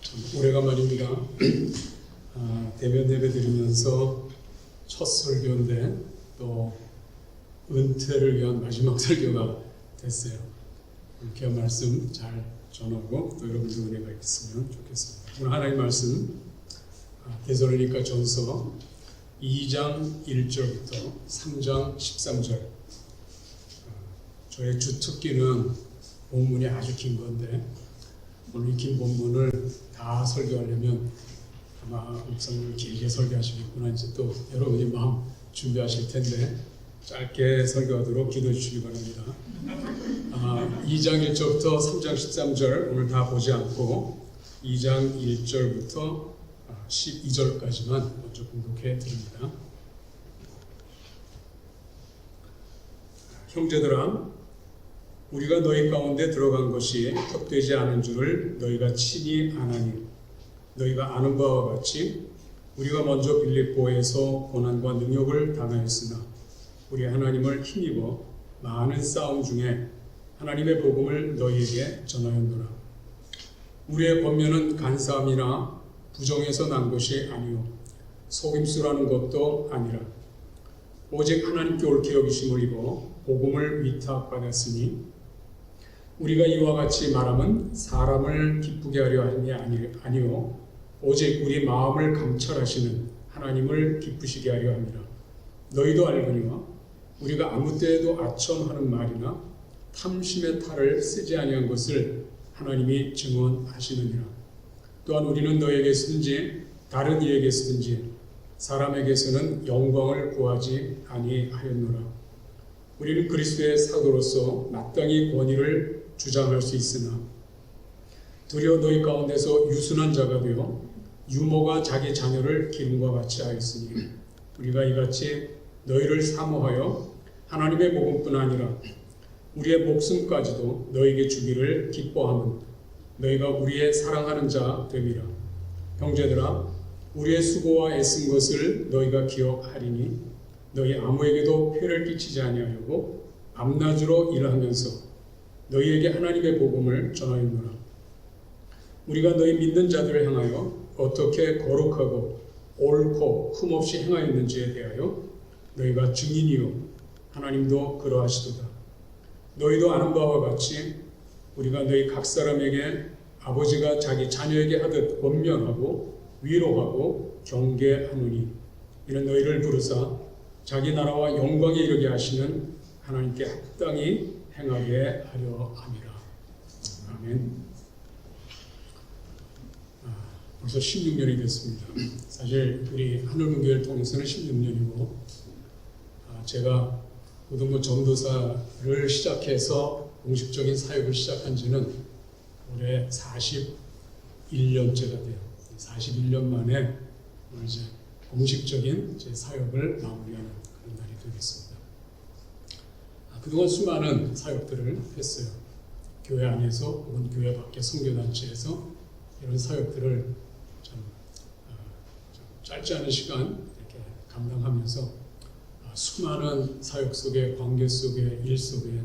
참 오래간만입니다. 대면 예배 드리면서 첫 설교인데 또 은퇴를 위한 마지막 설교가 됐어요. 귀한 말씀 잘 전하고 또 여러분들 은혜가 있으면 좋겠습니다. 오늘 하나님 말씀 데살로니가 전서 2장 1절부터 3장 13절. 저의 주특기는 본문이 아주 긴 건데 오늘 이 긴 본문을 다 설교하려면 아마 목사님을 길게 설교하시겠구나 이제 또 여러분이 마음 준비하실 텐데 짧게 설교하도록 기도해 주시기 바랍니다. 2장 1절부터 3장 13절 오늘 다 보지 않고 2장 1절부터 12절까지만 먼저 공독해 드립니다. 형제들아, 우리가 너희 가운데 들어간 것이 헛되지 않은 줄을 너희가 친히 아나니, 너희가 아는 바와 같이 우리가 먼저 빌립보에서 고난과 능욕을 당하였으나 우리 하나님을 힘입어 많은 싸움 중에 하나님의 복음을 너희에게 전하였노라. 우리의 권면은 간사함이나 부정에서 난 것이 아니요 속임수라는 것도 아니라 오직 하나님께 옳게 여기심을 입어 복음을 위탁받았으니 우리가 이와 같이 말함은 사람을 기쁘게 하려 함이 아니요 오직 우리 마음을 감찰하시는 하나님을 기쁘시게 하려 함이라. 너희도 알거니와 우리가 아무 때에도 아첨하는 말이나 탐심의 탈을 쓰지 아니한 것을 하나님이 증언하시느니라. 또한 우리는 너에게서든지 다른 이에게서든지 사람에게서는 영광을 구하지 아니하였노라. 우리는 그리스도의 사도로서 마땅히 권위를 주장할 수 있으나 도리어 너희 가운데서 유순한 자가 되어 유모가 자기 자녀를 기름과 같이 하였으니 우리가 이같이 너희를 사모하여 하나님의 복음뿐 아니라 우리의 목숨까지도 너희에게 주기를 기뻐하면 너희가 우리의 사랑하는 자 됨이라. 형제들아, 우리의 수고와 애쓴 것을 너희가 기억하리니 너희 아무에게도 폐를 끼치지 아니하려고 밤낮으로 일하면서 너희에게 하나님의 복음을 전하였노라. 우리가 너희 믿는 자들을 향하여 어떻게 거룩하고 옳고 흠없이 행하였는지에 대하여 너희가 증인이요 하나님도 그러하시도다. 너희도 아는 바와 같이 우리가 너희 각 사람에게 아버지가 자기 자녀에게 하듯 권면하고 위로하고 경계하노니 이는 너희를 부르사 자기 나라와 영광에 이르게 하시는 하나님께 합당히 행하게 하려 함이라. 아멘. 벌써 16년이 됐습니다. 사실 우리 하늘문교회를 통해서는 16년이고 제가 고등부 전도사를 시작해서 공식적인 사역을 시작한 지는 올해 41년째가 돼요. 41년 만에 이제 공식적인 제 사역을 마무리하는 그런 날이 되겠습니다. 그동안 수많은 사역들을 했어요. 교회 안에서 혹은 교회 밖의 선교단체에서 이런 사역들을 좀 짧지 않은 시간 이렇게 감당하면서 수많은 사역 속에, 관계 속에, 일 속에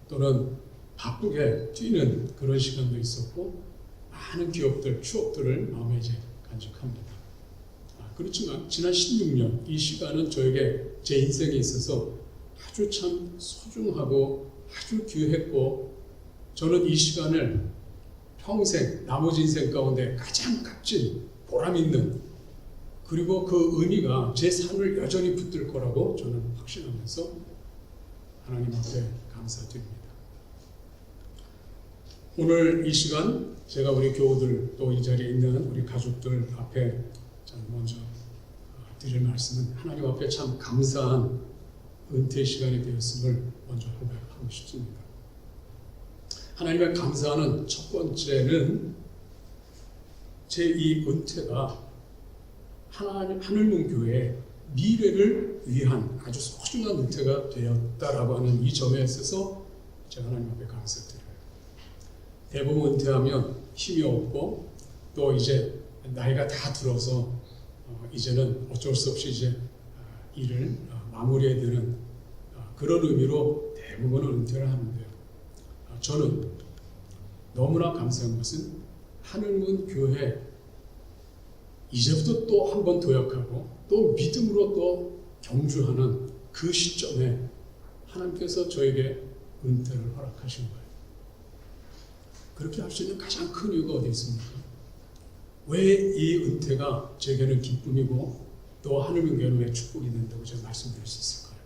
또는 바쁘게 뛰는 그런 시간도 있었고 많은 기억들, 추억들을 마음에 이제 간직합니다. 그렇지만 지난 16년 이 시간은 저에게 제 인생에 있어서 아주 참 소중하고 아주 귀했고 저는 이 시간을 평생 나머지 인생 가운데 가장 값진 보람 있는 그리고 그 의미가 제 삶을 여전히 붙들 거라고 저는 확신하면서 하나님 앞에 감사드립니다. 오늘 이 시간 제가 우리 교우들 또 이 자리에 있는 우리 가족들 앞에 먼저 드릴 말씀은 하나님 앞에 참 감사한 은퇴 시간이 되었음을 먼저 고백하고 싶습니다. 하나님의 감사하는 첫 번째는 제 이 은퇴가 하늘문교회의 미래를 위한 아주 소중한 은퇴가 되었다라고 하는 이 점에 있어서 제가 하나님 앞에 감사드려요. 대부분 은퇴하면 힘이 없고 또 이제 나이가 다 들어서 이제는 어쩔 수 없이 이제 일을 마무리해야 되는 그런 의미로 대부분은 은퇴를 하는데요. 저는 너무나 감사한 것은 하늘문 교회 이제부터 또 한 번 도약하고 또 믿음으로 또 경주하는 그 시점에 하나님께서 저에게 은퇴를 허락하신 거예요. 그렇게 할 수 있는 가장 큰 이유가 어디 있습니까? 왜 이 은퇴가 제게는 기쁨이고 또 하늘문 교회는 왜 축복이 된다고 제가 말씀드릴 수 있을까요?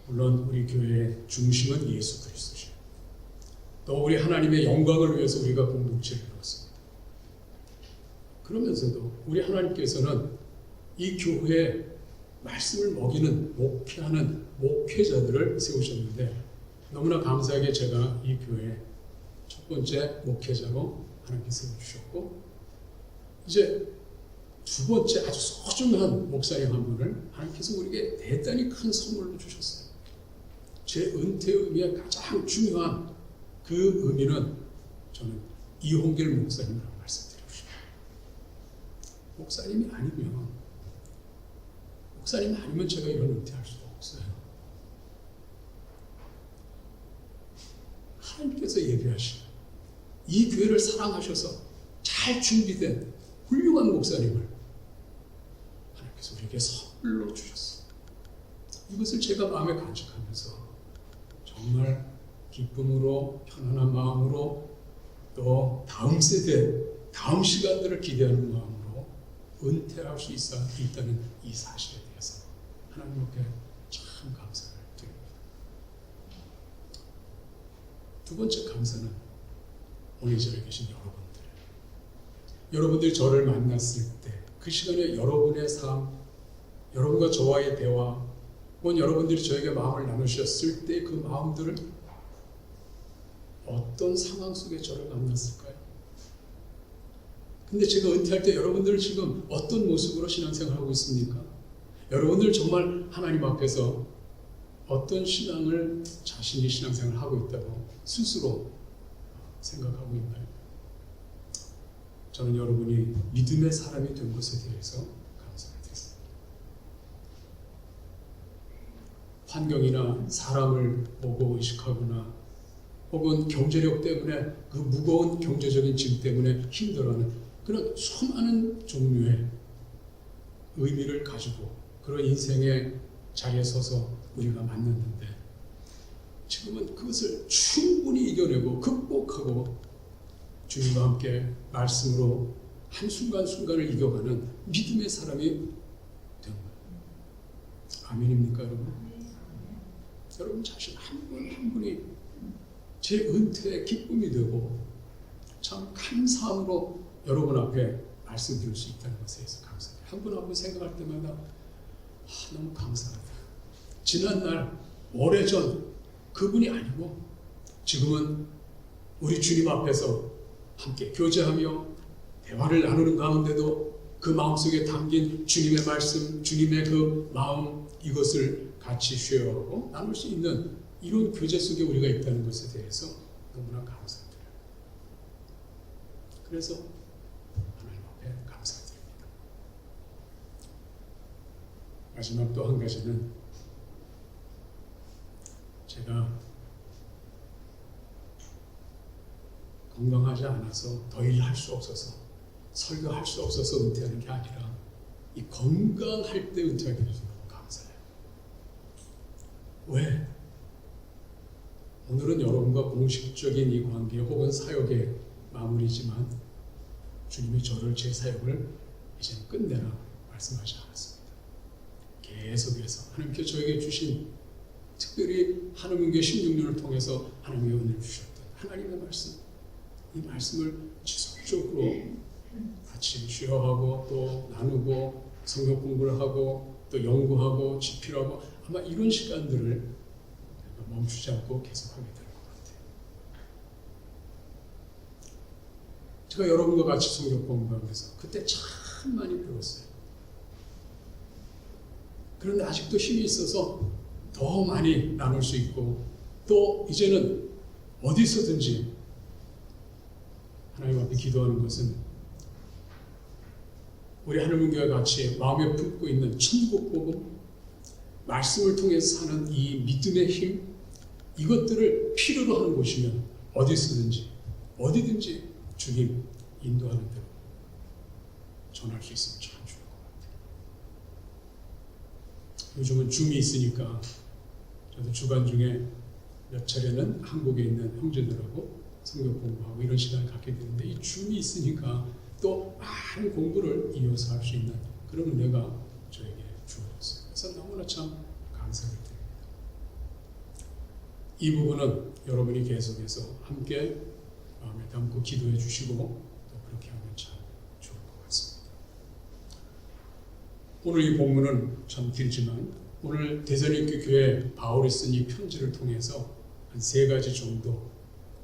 물론 우리 교회의 중심은 예수 그리스도죠. 또 우리 하나님의 영광을 위해서 우리가 공동체를 이루었습니다. 그러면서도 우리 하나님께서는 이 교회에 말씀을 먹이는 목회하는 목회자들을 세우셨는데 너무나 감사하게 제가 이 교회의 첫 번째 목회자로 하나님께서 세워주셨고 이제 두 번째 아주 소중한 목사님 한 분을 하나님께서 우리에게 대단히 큰 선물로 주셨어요. 제 은퇴 의미의 가장 중요한 그 의미는 저는 이홍길 목사님이라고 말씀드리고 싶어요. 목사님이 아니면 제가 이런 은퇴할 수가 없어요. 하나님께서 예비하신 이 교회를 사랑하셔서 잘 준비된 훌륭한 목사님을 하나님께서 우리에게 선물로 주셨어요. 이것을 제가 마음에 간직하면서 정말 기쁨으로 편안한 마음으로 또 다음 세대, 다음 시간들을 기대하는 마음으로 은퇴할 수 있다는 이 사실에 대해서 하나님께 참 감사를 드립니다. 두 번째 감사는 오늘 이 자리에 계신 여러분들이 저를 만났을 때 그 시간에 여러분의 삶, 여러분과 저와의 대화, 혹은 여러분들이 저에게 마음을 나누셨을 때 그 마음들은 어떤 상황 속에 저를 만났을까요? 근데 제가 은퇴할 때 여러분들 지금 어떤 모습으로 신앙생활을 하고 있습니까? 여러분들 정말 하나님 앞에서 어떤 신앙을 자신이 신앙생활을 하고 있다고 스스로 생각하고 있나요? 저는 여러분이 믿음의 사람이 된 것에 대해서 감사를 드립니다. 환경이나 사람을 보고 의식하거나 혹은 경제력 때문에 그 무거운 경제적인 짐 때문에 힘들어하는 그런 수많은 종류의 의미를 가지고 그런 인생의 자리에 서서 우리가 만났는데 지금은 그것을 충분히 이겨내고 극복하고 주님과 함께 말씀으로 한순간순간을 이겨가는 믿음의 사람이 된 거예요. 아멘입니까 여러분? 여러분 자신 한 분 한 분이 제 은퇴의 기쁨이 되고 참 감사함으로 여러분 앞에 말씀드릴 수 있다는 것에 대해서 감사해요. 한 분 한 분 생각할 때마다 너무 감사하다. 지난날 오래전 그분이 아니고 지금은 우리 주님 앞에서 함께 교제하며 대화를 나누는 가운데도 그 마음속에 담긴 주님의 말씀, 주님의 그 마음 이것을 같이 쉐어하고 나눌 수 있는 이런 교제 속에 우리가 있다는 것에 대해서 너무나 감사드려요. 그래서 하나님 앞에 감사드립니다. 마지막 또 한 가지는 제가 건강하지 않아서 더 일할 수 없어서 설교할 수 없어서 은퇴하는 게 아니라 이 건강할 때 은퇴하게 돼서 너무 감사해요. 왜? 오늘은 여러분과 공식적인 이 관계 혹은 사역의 마무리지만 주님이 저를 제 사역을 이제는 끝내라 말씀하지 않았습니다. 계속해서 하나님께 저에게 주신 특별히 하나님께 16년을 통해서 하나님의 은혜를 주셨던 하나님의 말씀 이 말씀을 지속적으로 같이 쉐어하고 또 나누고 성경 공부를 하고 또 연구하고 집필하고 아마 이런 시간들을 멈추지 않고 계속하게 될 것 같아요. 제가 여러분과 같이 성경 공부하면서 그때 참 많이 배웠어요. 그런데 아직도 힘이 있어서 더 많이 나눌 수 있고 또 이제는 어디서든지 하나님 앞에 기도하는 것은 우리 하늘문교와 같이 마음에 품고 있는 천국 복음, 말씀을 통해서 사는 이 믿음의 힘, 이것들을 필요로 하는 곳이면 어디서든지 어디든지 주님 인도하는 대로 전할 수 있으면 참 좋을 것 같아요. 요즘은 줌이 있으니까 저도 주간 중에 몇 차례는 한국에 있는 형제들하고 성경 공부하고 이런 시간을 갖게 되는데, 이 줌이 있으니까 또 많은 공부를 이어서 할 수 있는 그런 은혜가 저에게 주어졌어요. 그래서 너무나 참 감사를 드립니다. 이 부분은 여러분이 계속해서 함께 마음에 담고 기도해 주시고 또 그렇게 하면 참 좋을 것 같습니다. 오늘 이 본문은 참 길지만 오늘 데살로니가 교회 바울이 쓴 이 편지를 통해서 한 3가지 정도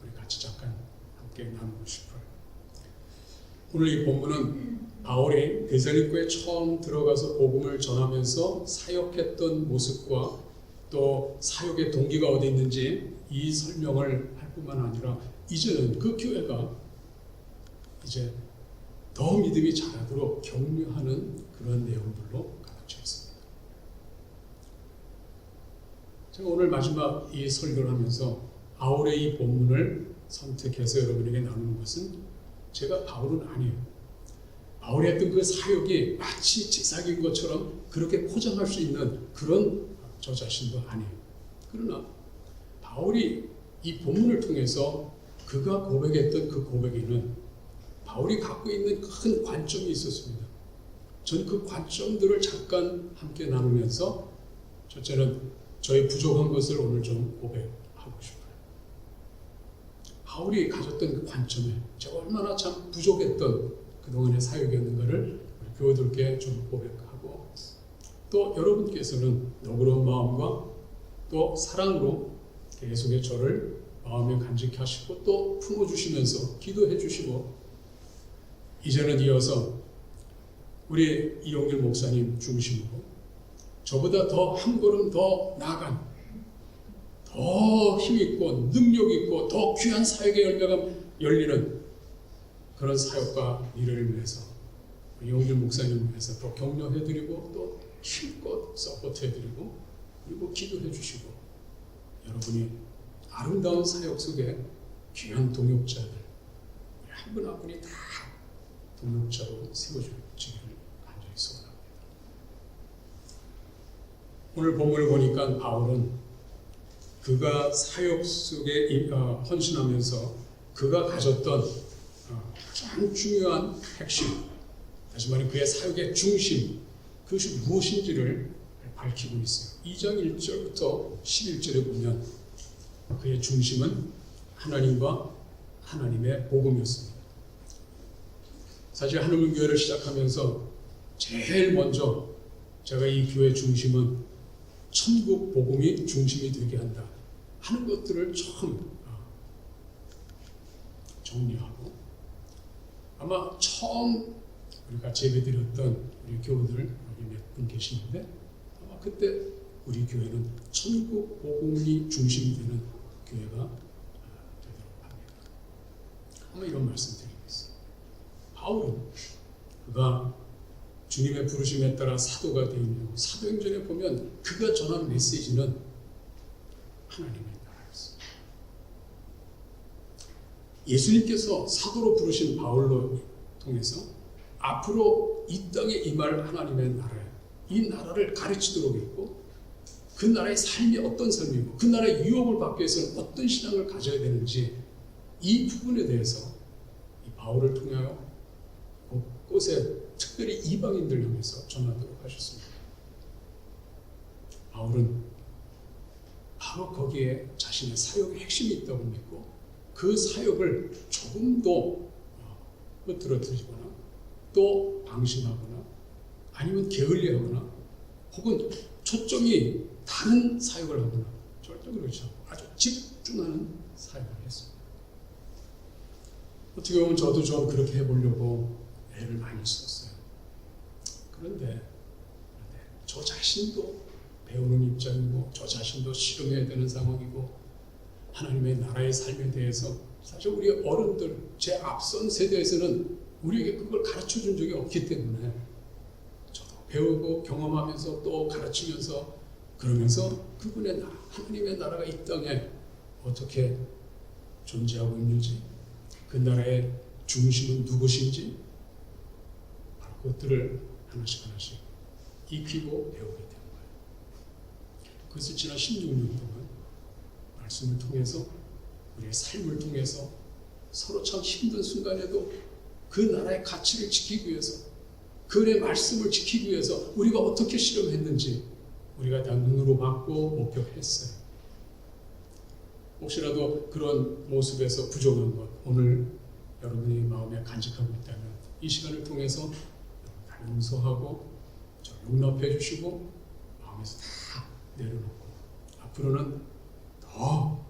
우리 같이 잠깐 함께 나누고 싶어요. 오늘 이 본문은 바울이 데살로니가에 처음 들어가서 복음을 전하면서 사역했던 모습과 또 사역의 동기가 어디 있는지 이 설명을 할 뿐만 아니라 이제는 그 교회가 이제 더 믿음이 자라도록 격려하는 그런 내용들로 가득 차 있습니다. 제가 오늘 마지막 이 설교를 하면서 바울의 이 본문을 선택해서 여러분에게 나누는 것은 제가 바울은 아니에요. 바울이 했던 그 사역이 마치 제 사역인 것처럼 그렇게 포장할 수 있는 그런 저 자신도 아니에요. 그러나 바울이 이 본문을 통해서 그가 고백했던 그 고백에는 바울이 갖고 있는 큰 관점이 있었습니다. 저는 그 관점들을 잠깐 함께 나누면서 첫째는 저의 부족한 것을 오늘 좀 고백하고 싶어요. 바울이 가졌던 그 관점에 제가 얼마나 참 부족했던 그동안의 사역이었는가를 우리 교우들께 좀 고백하고, 또 여러분께서는 너그러운 마음과 또 사랑으로 계속의 저를 마음에 간직히 하시고 또 품어주시면서 기도해 주시고, 이제는 이어서 우리 이용길 목사님 중심으로 저보다 더 한 걸음 더 나아간 더 힘있고 능력있고 더 귀한 사역의 열매가 열리는 그런 사역과 미래를 위해서 이용길 목사님을 위해서 더 격려해드리고 또 힘껏 서포트해드리고 그리고 기도해주시고, 여러분이 아름다운 사역 속에 귀한 동역자들 한 분 한 분이 다 동역자로 세워주시기를 간절히 소원합니다. 오늘 본문을 보니까 바울은 그가 사역 속에 헌신하면서 그가 가졌던 가장 중요한 핵심, 다시 말해 그의 사역의 중심, 그것이 무엇인지를 밝히고 있어요. 2장 1절부터 11절에 보면 그의 중심은 하나님과 하나님의 복음이었습니다. 사실 하늘문 교회를 시작하면서 제일 먼저 제가 이 교회 중심은 천국 복음이 중심이 되게 한다 하는 것들을 처음 정리하고, 아마 처음 우리가 예배드렸던 우리 교우들 여기 몇 분 계시는데 아마 그때 우리 교회는 천국 복음이 중심이 되는 교회가 되도록 합니다. 아마 이런 말씀 드리고 있어요. 바울은 그가 주님의 부르심에 따라 사도가 되며 사도행전에 보면 그가 전하는 메시지는 하나님의 나라였어요. 예수님께서 사도로 부르신 바울로 통해서 앞으로 이 땅에 임할 하나님의 나라예요. 이 나라를 가르치도록 했고 그 나라의 삶이 어떤 삶이고 그 나라의 유업을 받기 위해서는 어떤 신앙을 가져야 되는지 이 부분에 대해서 이 바울을 통하여 곳곳에 특별히 이방인들 향해서 전하도록 하셨습니다. 바울은 바로 거기에 자신의 사역의 핵심이 있다고 믿고 그 사역을 조금도 흐트러뜨리거나 또 방심하거나 아니면 게을리하거나 혹은 초점이 다른 사역을 하거나 절대 그렇지 않고 아주 집중하는 사역을 했습니다. 어떻게 보면 저도 좀 그렇게 해보려고 애를 많이 썼어요. 그런데 저 자신도 배우는 입장이고 저 자신도 실험해야 되는 상황이고 하나님의 나라의 삶에 대해서 사실 우리 어른들 제 앞선 세대에서는 우리에게 그걸 가르쳐 준 적이 없기 때문에 저도 배우고 경험하면서 또 가르치면서 그러면서 그분의 나라, 하나님의 나라가 이 땅에 어떻게 존재하고 있는지 그 그 나라의 중심은 누구신지 바로 그것들을 하나씩 하나씩 익히고 배우게 되는 거예요. 그것을 지난 16년 동안 말씀을 통해서 우리의 삶을 통해서 서로 참 힘든 순간에도 그 나라의 가치를 지키기 위해서 그의 말씀을 지키기 위해서 우리가 어떻게 실험했는지 우리가 다 눈으로 봤고 목격했어요. 혹시라도 그런 모습에서 부족한 것 오늘 여러분이 마음에 간직하고 있다면 이 시간을 통해서 다 용서하고 용납해 주시고 마음에서 다 내려놓고 앞으로는 더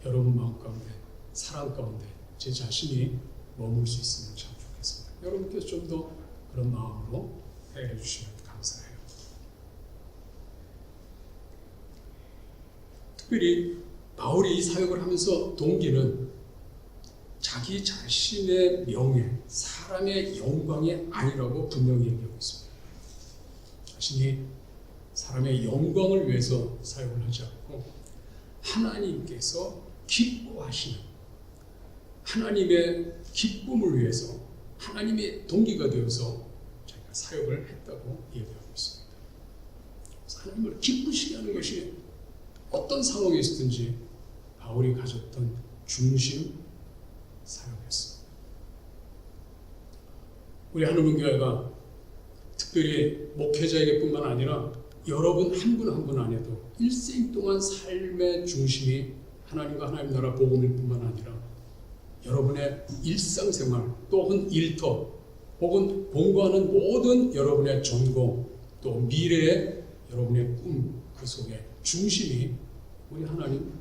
여러분 마음 가운데 사랑 가운데 제 자신이 머물 수 있으면 참 좋겠습니다. 여러분께서 좀 더 그런 마음으로 해결해 주시면 감사해요. 특별히 바울이 이 사역을 하면서 동기는 자기 자신의 명예, 사람의 영광이 아니라고 분명히 얘기하고 있습니다. 자신이 사람의 영광을 위해서 사역을 하지 않고 하나님께서 기뻐하시는 하나님의 기쁨을 위해서 하나님의 동기가 되어서 자기가 사역을 했다고 얘기하고 있습니다. 하나님을 기쁘시게 하는 것이 어떤 상황에 있든지 바울이 가졌던 중심 사역이었습니다. 우리 하늘문교회가 특별히 목회자에게뿐만 아니라 여러분 한 분 한 분 안에도 일생 동안 삶의 중심이 하나님과 하나님 나라 복음일 뿐만 아니라 여러분의 일상생활 또는 일터 혹은 공부하는 모든 여러분의 전공 또 미래의 여러분의 꿈 그 속에 중심이 우리 하나님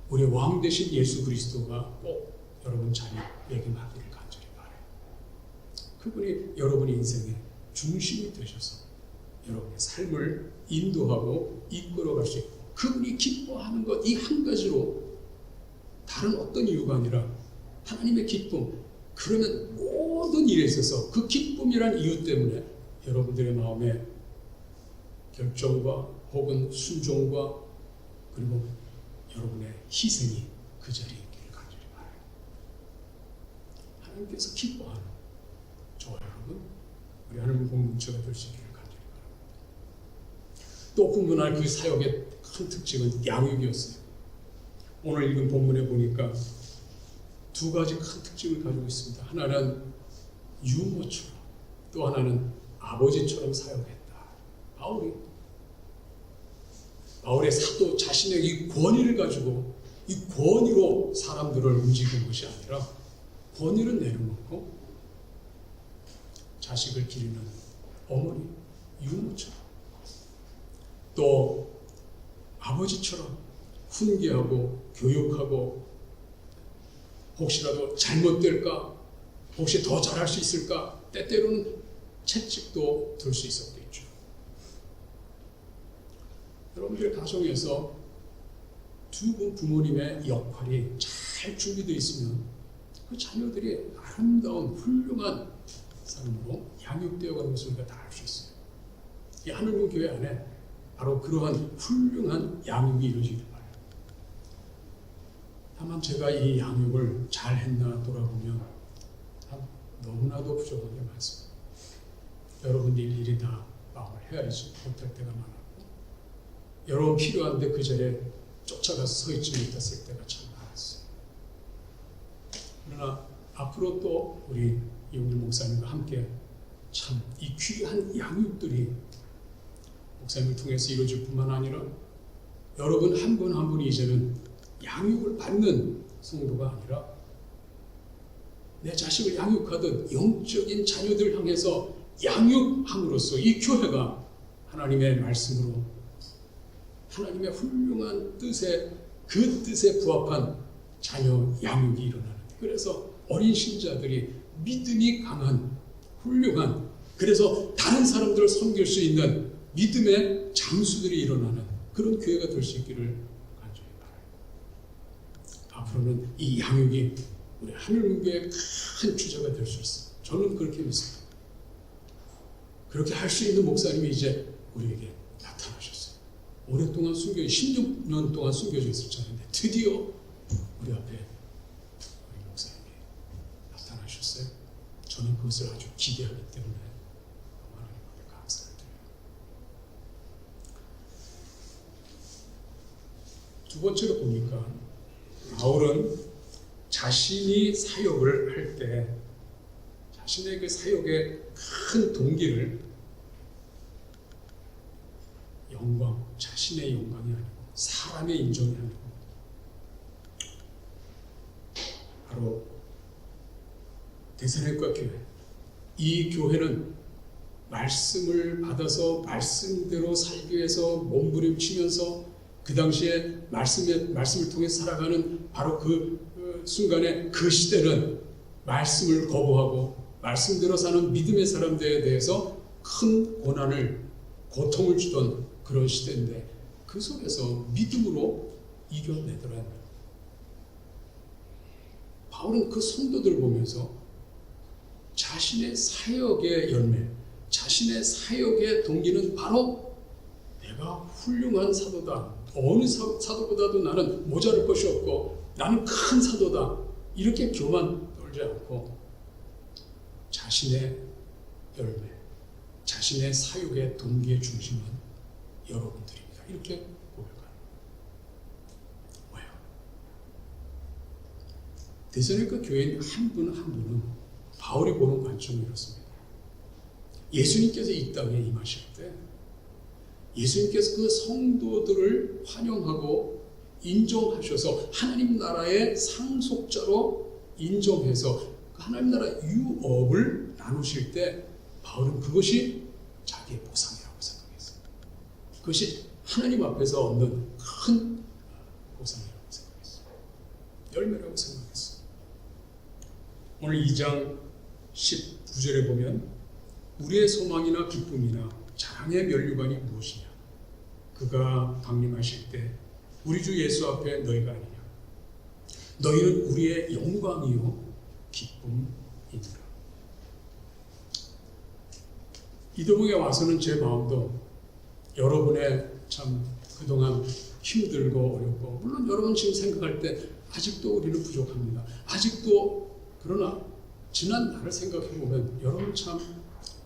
우리 왕 되신 예수 그리스도가 꼭 여러분 자리에 매김하기를 간절히 바라요. 그분이 여러분의 인생의 중심이 되셔서 여러분의 삶을 인도하고 이끌어갈 수 있고 그분이 기뻐하는 것 이 한 가지로 다른 어떤 이유가 아니라 하나님의 기쁨 그러면 모든 일에 있어서 그 기쁨이란 이유 때문에 여러분들의 마음에 결정과 혹은 순종과 그리고 여러분의 희생이 그 자리에 있기를 간절히 바라요. 하나님께서 기뻐하는 저와 여러분 우리 하나님 공동체가 될 수 있기를 간절히 바랍니다. 또 본문할 그 사역의 큰 특징은 양육이었어요. 오늘 읽은 본문에 보니까 두 가지 큰 특징을 가지고 있습니다. 하나는 유모처럼 또 하나는 아버지처럼 사역했다. 바울의 사도 자신의 이 권위를 가지고 이 권위로 사람들을 움직이는 것이 아니라 권위를 내려놓고 자식을 기르는 어머니 유모처럼 또 아버지처럼 훈계하고 교육하고 혹시라도 잘못될까 혹시 더 잘할 수 있을까 때때로는 채찍도 들 수 있었겠죠. 여러분들의 가정에서 두 분 부모님의 역할이 잘 준비되어 있으면 그 자녀들이 아름다운 훌륭한 사람으로 양육되어 가는 것을 우리가 다 알 수 있어요. 이 하늘문 교회 안에 바로 그러한 훌륭한 양육이 이루어지길 바라요. 다만 제가 이 양육을 잘 했나 돌아보면 너무나도 부족한 게 많습니다. 여러분들 일일이 다 마음을 헤아리지 못할 때가 많았고 여러분 필요한데 그 자리에 쫓아가서 서 있지 못했을 때가 참 많았어요. 그러나 앞으로 또 우리 이용길 목사님과 함께 참 이 귀한 양육들이 목사님을 통해서 이루어질 뿐만 아니라 여러분 한 분 한 분이 이제는 양육을 받는 성도가 아니라 내 자식을 양육하듯 영적인 자녀들 향해서 양육함으로써 이 교회가 하나님의 말씀으로 하나님의 훌륭한 뜻에 그 뜻에 부합한 자녀 양육이 일어나는 그래서 어린 신자들이 믿음이 강한 훌륭한 그래서 다른 사람들을 섬길 수 있는 믿음의 장수들이 일어나는 그런 교회가 될 수 있기를 간절히 바라요. 앞으로는 이 양육이 우리 하늘문교의 큰 주제가 될 수 있어요. 저는 그렇게 믿습니다. 그렇게 할 수 있는 목사님이 이제 우리에게 나타나셨어요. 오랫동안 16년 동안 숨겨져 있었잖아요. 드디어 우리 앞에 그것을 아주 기대하기 때문에 하나님 앞에 감사를 드려요. 두 번째로 보니까 바울은 자신이 사역을 할 때 자신의 그 사역의 큰 동기를 영광, 자신의 영광이 아니고 사람의 인정이 아니고 바로 데살로니가 교회, 이 교회는 말씀을 받아서 말씀대로 살기 위해서 몸부림치면서 그 당시에 말씀을 통해 살아가는 바로 그 순간에 그 시대는 말씀을 거부하고 말씀대로 사는 믿음의 사람들에 대해서 큰 고난을, 고통을 주던 그런 시대인데 그 속에서 믿음으로 이겨내더라는 거예요. 바울은 그 성도들을 보면서 자신의 사역의 열매, 자신의 사역의 동기는 바로 내가 훌륭한 사도다. 어느 사도보다도 나는 모자랄 것이 없고 나는 큰 사도다. 이렇게 교만 떨지 않고 자신의 열매, 자신의 사역의 동기의 중심은 여러분들입니다. 이렇게 고백합니다. 왜요? 데살로니가 교회인 한 분 한 분은 바울이 보는 관점이 이렇습니다. 예수님께서 이 땅에 임하실 때 예수님께서 그 성도들을 환영하고 인정하셔서 하나님 나라의 상속자로 인정해서 하나님 나라 유업을 나누실 때 바울은 그것이 자기의 보상이라고 생각했어요. 그것이 하나님 앞에서 얻는 큰 보상이라고 생각했어요. 열매라고 생각했어요. 오늘 2장 19절에 보면 우리의 소망이나 기쁨이나 자랑의 면류관이 무엇이냐? 그가 강림하실 때 우리 주 예수 앞에 너희가 아니냐? 너희는 우리의 영광이요 기쁨이니라. 이도목에 와서는 제 마음도 여러분의 참 그동안 힘들고 어렵고 물론 여러분 지금 생각할 때 아직도 우리는 부족합니다. 아직도 그러나 지난 날을 생각해보면 여러분 참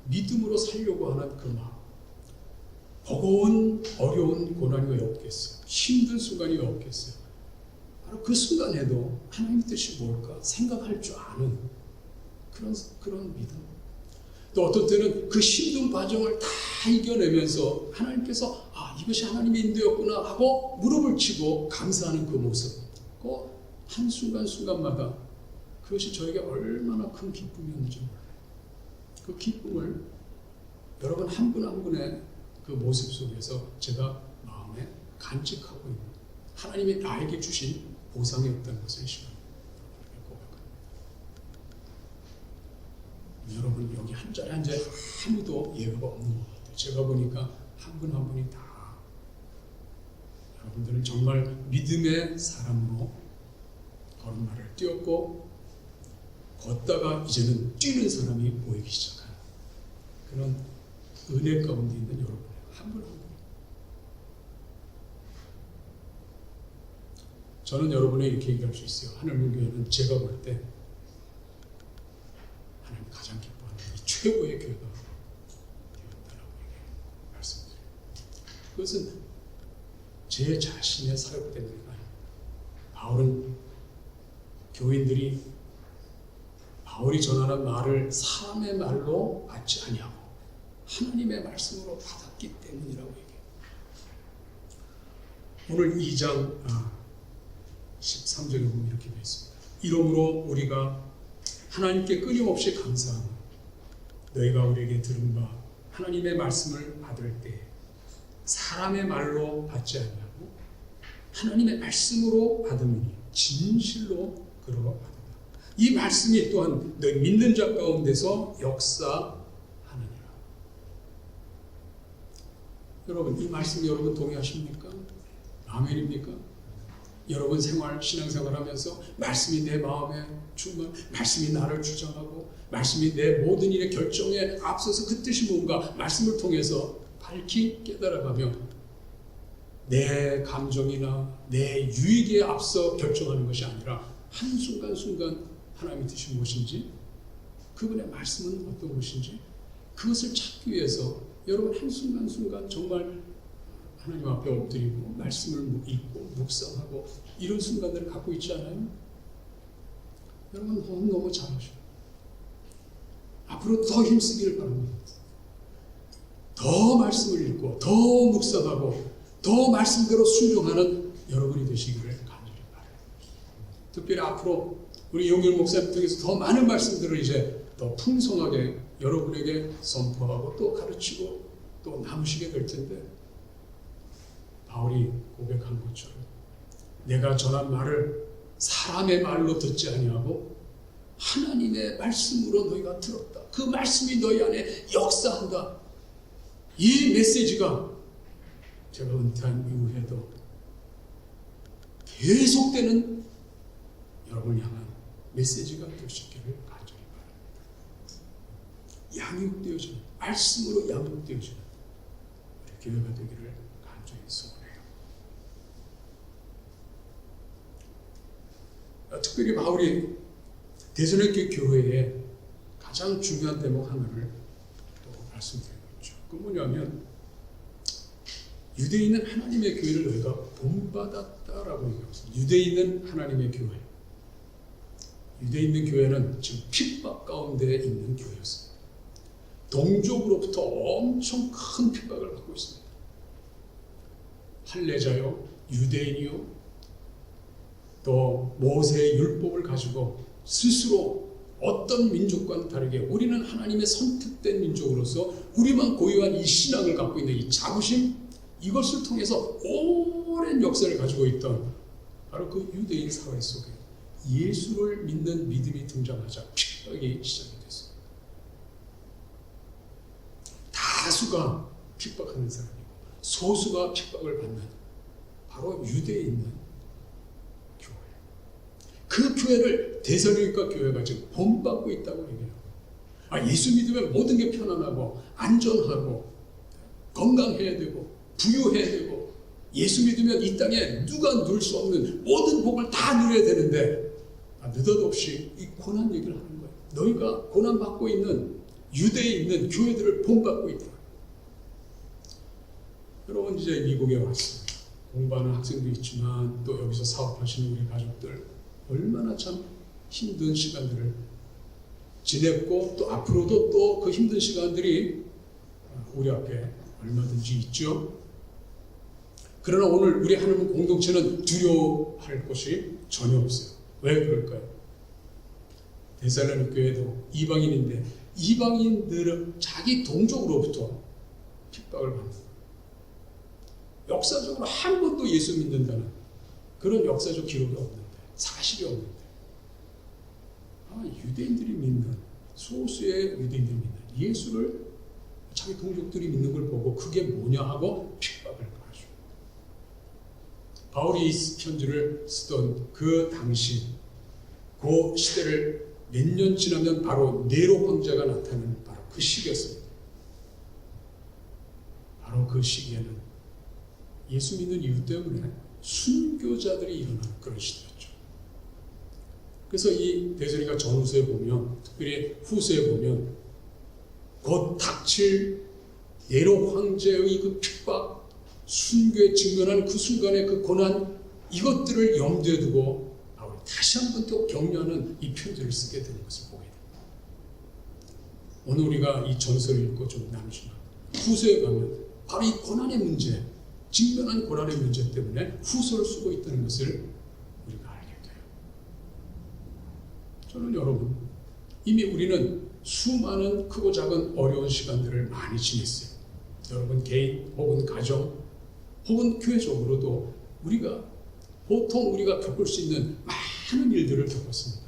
믿음으로 살려고 하는 그 마음, 버거운 어려운 고난이 왜 없겠어요? 힘든 순간이 왜 없겠어요? 바로 그 순간에도 하나님 뜻이 뭘까 생각할 줄 아는 그런 믿음. 또 어떤 때는 그 힘든 과정을 다 이겨내면서 하나님께서 이것이 하나님의 인도였구나 하고 무릎을 치고 감사하는 그 모습. 그 한순간순간마다 그것이 저에게 얼마나 큰 기쁨이었는지 몰라요. 그 기쁨을 여러분 한 분 한 분의 그 모습 속에서 제가 마음에 간직하고 있는 하나님이 나에게 주신 보상이었다는 것을 이 시간에 고백합니다. 여러분 여기 한 자리 한 자리 아무도 예외가 없는 것 같아요. 제가 보니까 한 분 한 분이 다 여러분들은 정말 믿음의 사람으로 걸음마를 뛰었고 걷다가 이제는 뛰는 사람이 보이기 시작하는 그런 은혜 가운데 있는 여러분의 한 분 한 분. 저는 여러분에 이렇게 얘기할 수 있어요. 하늘문교회는 제가 볼 때 하나님 가장 기뻐하는 이 최고의 교회가 되었다라고 말씀드려요. 그것은 제 자신의 사역 때문이가 아니에요. 바울은 교인들이 바울이 전하는 말을 사람의 말로 받지 아니하고 하나님의 말씀으로 받았기 때문이라고 얘기해요. 오늘 2장 13절에 보면 이렇게 되어 있습니다. 이러므로 우리가 하나님께 끊임없이 감사하고 너희가 우리에게 들은 바 하나님의 말씀을 받을 때 사람의 말로 받지 아니하고 하나님의 말씀으로 받음이니 진실로 그러고 받는다. 이 말씀이 또한 너희 믿는 자 가운데서 역사하느니라. 여러분 이 말씀 여러분 동의하십니까? 아멘입니까? 여러분 신앙생활 하면서 말씀이 내 마음에 충만, 말씀이 나를 주장하고 말씀이 내 모든 일의 결정에 앞서서 그 뜻이 뭔가 말씀을 통해서 밝히 깨달아가며 내 감정이나 내 유익에 앞서 결정하는 것이 아니라 한순간순간 하나님의 뜻이 무엇인지 그분의 말씀은 어떤 것인지 그것을 찾기 위해서 여러분 한순간순간 정말 하나님 앞에 엎드리고 말씀을 읽고 묵상하고 이런 순간들을 갖고 있지 않아요? 여러분 너무 잘하셔요. 앞으로 더 힘쓰기를 바랍니다. 더 말씀을 읽고 더 묵상하고 더 말씀대로 순종하는 여러분이 되시기를 간절히 바라요. 특별히 앞으로 우리 용일 목사님 통해서 더 많은 말씀들을 이제 더 풍성하게 여러분에게 선포하고 또 가르치고 또 나누시게 될 텐데 바울이 고백한 것처럼 내가 전한 말을 사람의 말로 듣지 아니하고 하나님의 말씀으로 너희가 들었다. 그 말씀이 너희 안에 역사한다. 이 메시지가 제가 은퇴한 이후에도 계속되는 여러분을 향한 메시지가 될 수 있기를 간절히 바랍니다. 양육되어지는, 말씀으로 양육되어지는 교회가 되기를 간절히 소원해요. 특별히 바울이 데살로니가 교회에 가장 중요한 대목 하나를 또 말씀드리고 있죠. 그 뭐냐면 유대에 있는 하나님의 교회를 너희가 본받았다라고 얘기하고 있습니다. 유대에 있는 하나님의 교회. 유대에 있는 교회는 지금 핍박 가운데 있는 교회였습니다. 동족으로부터 엄청 큰 핍박을 받고 있습니다. 할례자요, 유대인이요, 또 모세의 율법을 가지고 스스로 어떤 민족과는 다르게 우리는 하나님의 선택된 민족으로서 우리만 고유한 이 신앙을 갖고 있는 이 자부심, 이것을 통해서 오랜 역사를 가지고 있던 바로 그 유대인 사회 속에 예수를 믿는 믿음이 등장하자 핍박이 시작이 됐어요. 다수가 핍박하는 사람이고 소수가 핍박을 받는 바로 유대에 있는 교회. 그 교회를 데살로니가 교회가 지금 본받고 있다고 얘기해요. 예수 믿으면 모든 게 편안하고 안전하고 건강해야 되고 부유해야 되고 예수 믿으면 이 땅에 누가 누릴 수 없는 모든 복을 다 누려야 되는데 느닷없이 이 고난 얘기를 하는 거예요. 너희가 고난받고 있는 유대에 있는 교회들을 본받고 있다. 여러분 이제 미국에 왔어요. 공부하는 학생도 있지만 또 여기서 사업하시는 우리 가족들 얼마나 참 힘든 시간들을 지냈고 또 앞으로도 또 그 힘든 시간들이 우리 앞에 얼마든지 있죠. 그러나 오늘 우리 하나님 공동체는 두려워할 것이 전혀 없어요. 왜 그럴까요? 데살로니가 교회도 이방인인데 이방인들은 자기 동족으로부터 핍박을 받는 거예요. 역사적으로 한 번도 예수 믿는다는 그런 역사적 기록이 없는데, 사실이 없는데 유대인들이 믿는, 소수의 유대인들이 믿는 예수를 자기 동족들이 믿는 걸 보고 그게 뭐냐 하고 핍박을 가하죠. 바울이 이 편지를 쓰던 그 당시 그 시대를 몇 년 지나면 바로 네로 황제가 나타나는 바로 그 시기였습니다. 바로 그 시기에는 예수 믿는 이유 때문에 순교자들이 일어나는 그런 시대였죠. 그래서 이 데살로니가 전후서에 보면, 특별히 후서에 보면 곧 닥칠 네로 황제의 그 핍박, 순교에 직면한 그 순간의 그 고난, 이것들을 염두에 두고 바울이 다시 한번 또 격려하는 이 편지를 쓰게 되는 것을 보게 됩니다. 오늘 우리가 이 전서를 읽고 좀 나누지만 후서에 가면 바로 이 고난의 문제, 직면한 고난의 문제 때문에 후서를 쓰고 있다는 것을 우리가 알게 돼요. 저는 여러분, 이미 우리는 수많은 크고 작은 어려운 시간들을 많이 지냈어요. 여러분 개인 혹은 가정 혹은 교회적으로도 보통 우리가 겪을 수 있는 많은 일들을 겪었습니다.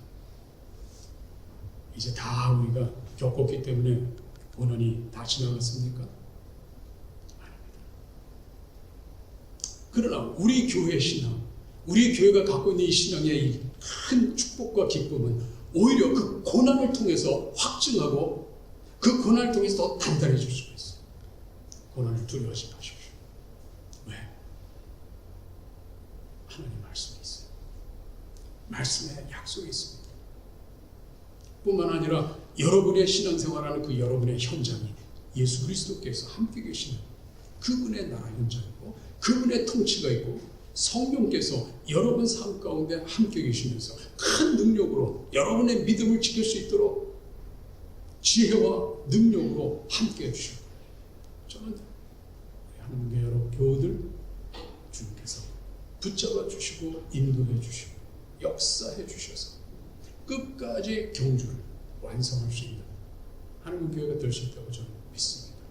이제 다 우리가 겪었기 때문에 고난이 다 지나갔습니까? 아닙니다. 그러나 우리 교회의 신앙, 우리 교회가 갖고 있는 이 신앙의 이 큰 축복과 기쁨은 오히려 그 고난을 통해서 확증하고 그 고난을 통해서 더 단단해질 수가 있어요. 고난을 두려워하지 마십시오. 왜? 하나님 말씀이 있어요. 말씀에 약속이 있습니다. 뿐만 아니라 여러분의 신앙생활하는 그 여러분의 현장이 예수 그리스도께서 함께 계시는 그분의 나라 현장이고 그분의 통치가 있고 성령께서 여러분 삶 가운데 함께 계시면서 큰 능력으로 여러분의 믿음을 지킬 수 있도록 지혜와 능력으로 함께 해주시고, 저는 한국의 여러 교우들 주님께서 붙잡아 주시고 인도해 주시고 역사해 주셔서 끝까지 경주를 완성할 수 있는 하나님 교회가 될 수 있다고 저는 믿습니다.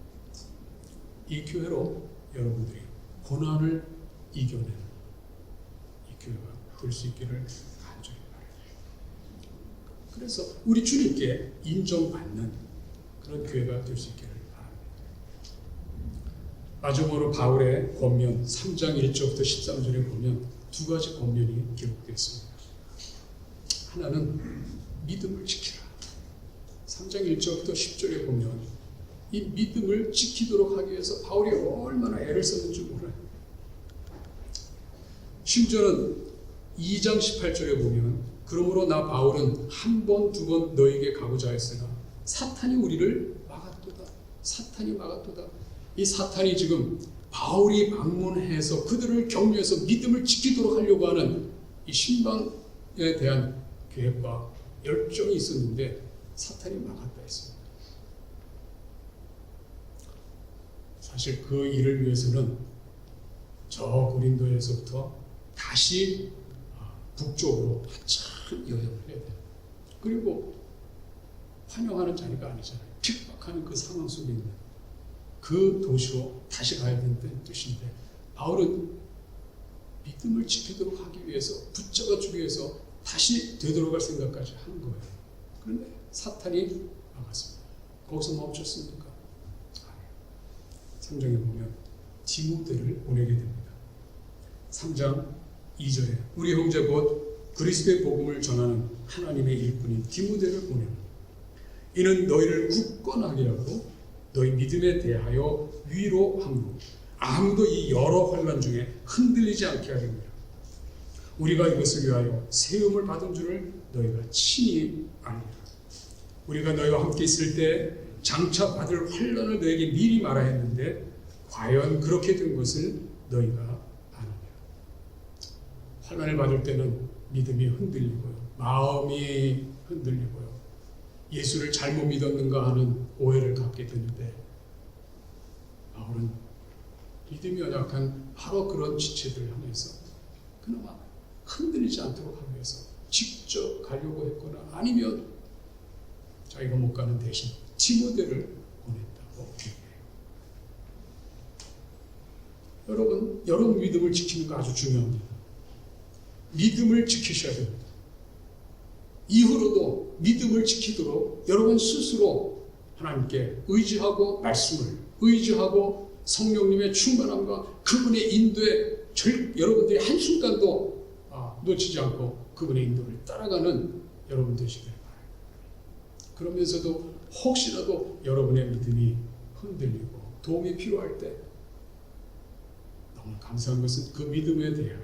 이 교회로 여러분들이 고난을 이겨내는 이 교회가 될 수 있기를 간절히 바랍니다. 그래서 우리 주님께 인정받는 그런 교회가 될 수 있기를 바랍니다. 마지막으로 바울의 권면 3장 1절부터 13절에 보면 두 가지 권면이 기록되어 있습니다. 하나는 믿음을 지키라. 3장 1절부터 10절에 보면 이 믿음을 지키도록 하기 위해서 바울이 얼마나 애를 썼는지 몰라요. 심지어는 2장 18절에 보면 그러므로 나 바울은 한 번, 두 번 너에게 가고자 했으나 사탄이 우리를 막았도다. 사탄이 막았도다. 이 사탄이 지금 바울이 방문해서 그들을 격려해서 믿음을 지키도록 하려고 하는 이 신방에 대한 계획과 열정이 있었는데 사탄이 막았다 했습니다. 사실 그 일을 위해서는 저 고린도에서부터 다시 북쪽으로 한참 여행을 해야 돼요. 그리고 환영하는 자리가 아니잖아요. 핍박하는 그 상황 속에 있는 그 도시로 다시 가야 된다는 뜻인데, 바울은 믿음을 지키도록 하기 위해서, 붙잡아 주기 위해서 다시 되돌아갈 생각까지 하는 거예요. 그런데 사탄이 막았습니다. 거기서 멈췄습니까? 아니에요. 3장에 보면 디모데를 보내게 됩니다. 3장 2절에 우리 형제 곧 그리스도의 복음을 전하는 하나님의 일꾼인 디모데를 보내는, 이는 너희를 굳건하게 하고 너희 믿음에 대하여 위로함으로 아무도 이 여러 환난 중에 흔들리지 않게 하렵니다. 우리가 이것을 위하여 세움을 받은 줄을 너희가 친히 아니라. 우리가 너희와 함께 있을 때 장차 받을 환난을 너에게 미리 말하야 했는데 과연 그렇게 된 것을 너희가 아느냐. 환난을 받을 때는 믿음이 흔들리고요, 마음이 흔들리고요, 예수를 잘못 믿었는가 하는 오해를 갖게 되는데, 바울은 믿음이 연약한 바로 그런 지체들을 향해서 그나마 흔들리지 않도록 하기 위해서 직접 가려고 했거나 아니면 자기가 못 가는 대신 디모데를 보냈다고 얘기해요. 여러분 믿음을 지키는 거 아주 중요합니다. 믿음을 지키셔야 됩니다. 이후로도 믿음을 지키도록 여러분 스스로 하나님께 의지하고 말씀을 의지하고 성령님의 충만함과 그분의 인도에 여러분들이 한순간도 놓치지 않고 그분의 인도를 따라가는 여러분 되시길 바랍니다. 그러면서도 혹시라도 여러분의 믿음이 흔들리고 도움이 필요할 때 너무 감사한 것은 그 믿음에 대해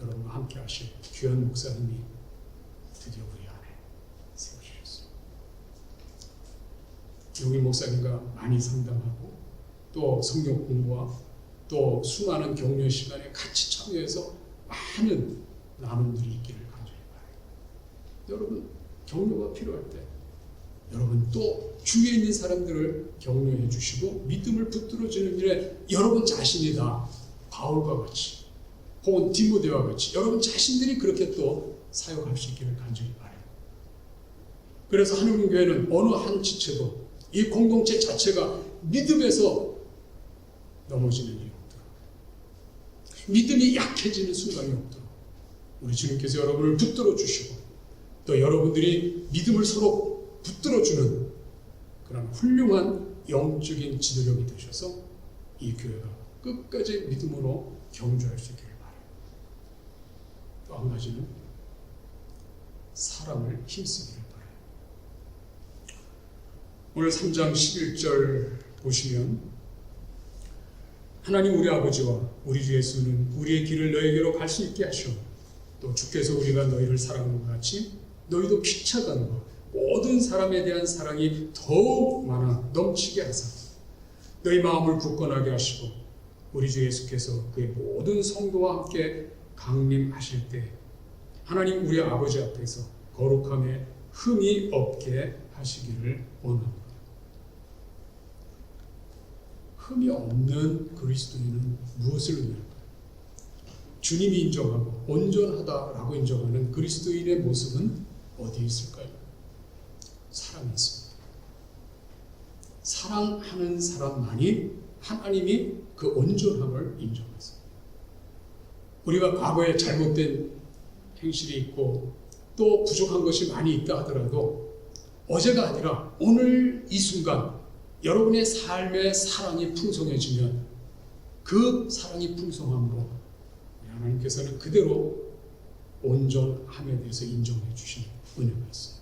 여러분과 함께 하실 귀한 목사님이 드디어 우리 안에 세우셨습니다. 용인 목사님과 많이 상담하고 또 성경 공부와 또 수많은 격려 시간에 같이 참여해서 많은 나눔들이 있기를 간절히 바랍니다. 여러분 격려가 필요할 때 여러분 또 주위에 있는 사람들을 격려해 주시고 믿음을 붙들어주는 일에 여러분 자신이 다 바울과 같이 혹은 디모데와 같이 여러분 자신들이 그렇게 또 사역할 수 있기를 간절히 바랍니다. 그래서 하나님 교회는 어느 한 지체도 이 공동체 자체가 믿음에서 넘어지는 일이 없도록, 믿음이 약해지는 순간이 없도록 우리 주님께서 여러분을 붙들어 주시고 또 여러분들이 믿음을 서로 붙들어 주는 그런 훌륭한 영적인 지도력이 되셔서 이 교회가 끝까지 믿음으로 경주할 수 있기를 바랍니다. 또 한 가지는 사람을 힘쓰기를 바랍니다. 오늘 3장 11절 보시면 하나님 우리 아버지와 우리 주 예수는 우리의 길을 너에게로 갈 수 있게 하시오. 또 주께서 우리가 너희를 사랑하는 것 같이 너희도 피차간과 모든 사람에 대한 사랑이 더욱 많아 넘치게 하사 너희 마음을 굳건하게 하시고 우리 주 예수께서 그의 모든 성도와 함께 강림하실 때 하나님 우리 아버지 앞에서 거룩함에 흠이 없게 하시기를 원합니다. 흠이 없는 그리스도인은 무엇을 의미할까요? 주님이 인정하고 온전하다라고 인정하는 그리스도인의 모습은 어디에 있을까요? 사랑에 있습니다. 사랑하는 사람만이 하나님이 그 온전함을 인정하세요. 우리가 과거에 잘못된 행실이 있고 또 부족한 것이 많이 있다 하더라도 어제가 아니라 오늘 이 순간 여러분의 삶의 사랑이 풍성해지면 그 사랑이 풍성함으로 하나님께서는 그대로 온전함에 대해서 인정해 주시는 은혜가 있어요.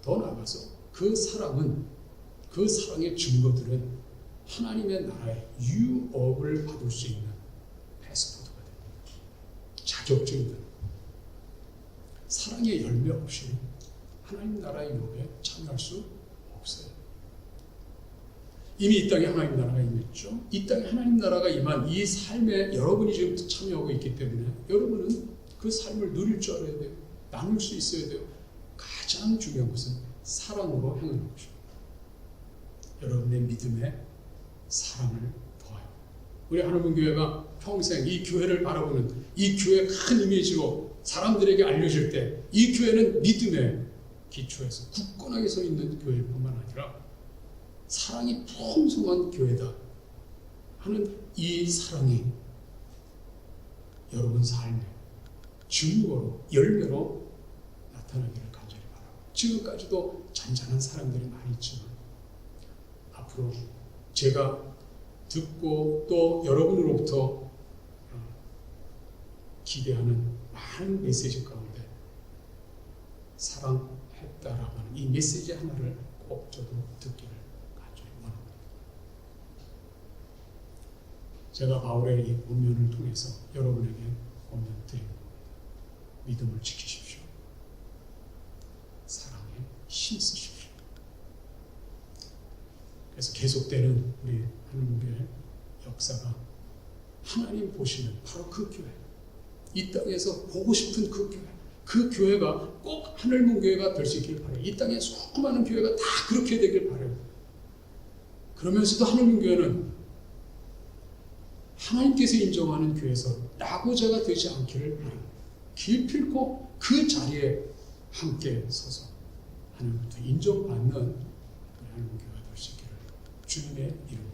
더 나아가서 그 사랑은 그 사랑의 증거들은 하나님의 나라의 유업을 받을 수 있는 패스포트가 됩니다. 자격증입니다. 사랑의 열매 없이 하나님 나라의 유업에 참여할 수 없어요. 이미 이 땅에 하나님 나라가 임했죠. 이 땅에 하나님 나라가 임한 이 삶에 여러분이 지금 참여하고 있기 때문에 여러분은 그 삶을 누릴 줄 알아야 돼요. 나눌 수 있어야 돼요. 가장 중요한 것은 사랑으로 행하는 것입니다. 여러분의 믿음에 사랑을 더하여 우리 하나님교회가 평생 이 교회를 바라보는 이 교회의 큰 이미지로 사람들에게 알려질 때 이 교회는 믿음의 기초에서 굳건하게 서 있는 교회일 뿐만 아니라 사랑이 풍성한 교회다 하는 이 사랑이 여러분 삶의 증거로 열매로 나타나기를 간절히 바라고 지금까지도 잔잔한 사람들이 많이 있지만 앞으로 제가 듣고 또 여러분으로부터 기대하는 많은 메시지 가운데 사랑했다라고 하는 이 메시지 하나를 꼭 저도 듣기를 간절히 원합니다. 제가 바울의 이 본면을 통해서 여러분에게 본면 드립니다. 믿음을 지키십시오. 사랑에 힘쓰십시오. 그래서 계속되는 우리 하나님의 역사가 하나님 보시는 바로 그 교회, 이 땅에서 보고 싶은 그 교회, 그 교회가 꼭 하늘문 교회가 될 수 있길 바라요. 이 땅에 수많은 교회가 다 그렇게 되길 바라요. 그러면서도 하늘문 교회는 하나님께서 인정하는 교회에서 낙오자가 되지 않기를 바랍니다. 기필코 그 자리에 함께 서서 하나님부터 인정받는 하늘문 교회가 될 수 있기를 주님의 이름으로